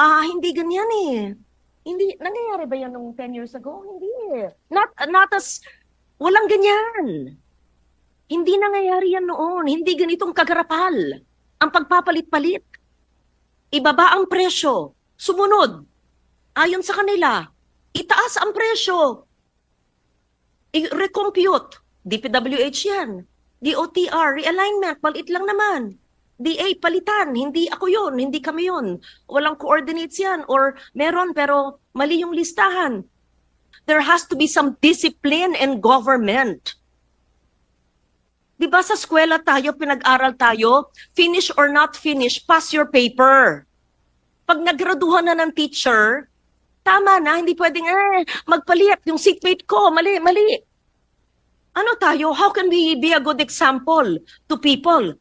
Hindi ganyan eh. Hindi, nangyayari ba yan nung 10 years ago? Hindi eh. Not as, walang ganyan. Hindi nangyayari yan noon. Hindi ganitong kagarapal. Ang pagpapalit-palit. Ibaba ang presyo. Sumunod. Ayon sa kanila. Itaas ang presyo. I-recompute. DPWH yan. DOTR, realignment, maliit lang naman. DA, palitan. Hindi ako yun, hindi kami yun. Walang coordinates yan. Or meron pero mali yung listahan. There has to be some discipline in government. Di ba sa eskwela tayo, pinag-aral tayo, finish or not finish, pass your paper. Pag nagraduhan na ng teacher, tama na, hindi pwedeng, magpalit yung seatmate ko, mali. Ano tayo? How can we be a good example to people?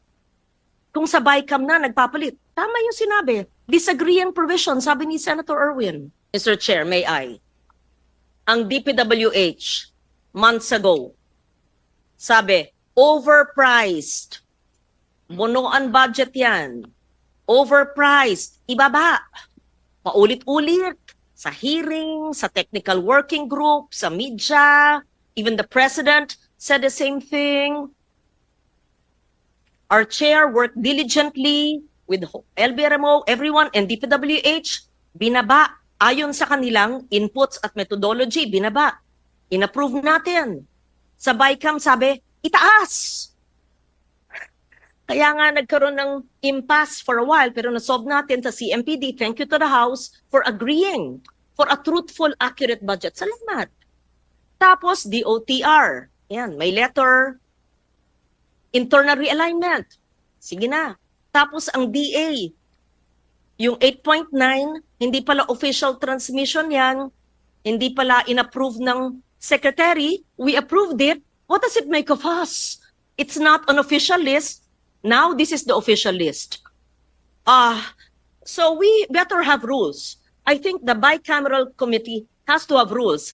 Kung sa BICAM na nagpapalit. Tama yung sinabi. Disagreeing provision, sabi ni Senator Erwin. Mr. Chair, may I? Ang DPWH, months ago, sabi, overpriced. Bunuan budget yan. Overpriced. Ibaba. Paulit-ulit. Sa hearing, sa technical working group, sa media, even the president said the same thing. Our chair worked diligently with LBRMO, everyone, and DPWH, binaba. Ayon sa kanilang inputs at methodology, binaba. Inapprove natin. Sa BICAM, sabi, itaas. Kaya nga nagkaroon ng impasse for a while, pero nasolve natin sa CMPD. Thank you to the House for agreeing for a truthful, accurate budget. Salamat. Tapos, DOTR. Yan, may letter. Internal realignment. Sige na. Tapos ang DA, yung 8.9, hindi pala official transmission yan, hindi pala inapprove ng secretary, we approved it. What does it make of us? It's not an official list. Now this is the official list. So we better have rules. I think the bicameral committee has to have rules.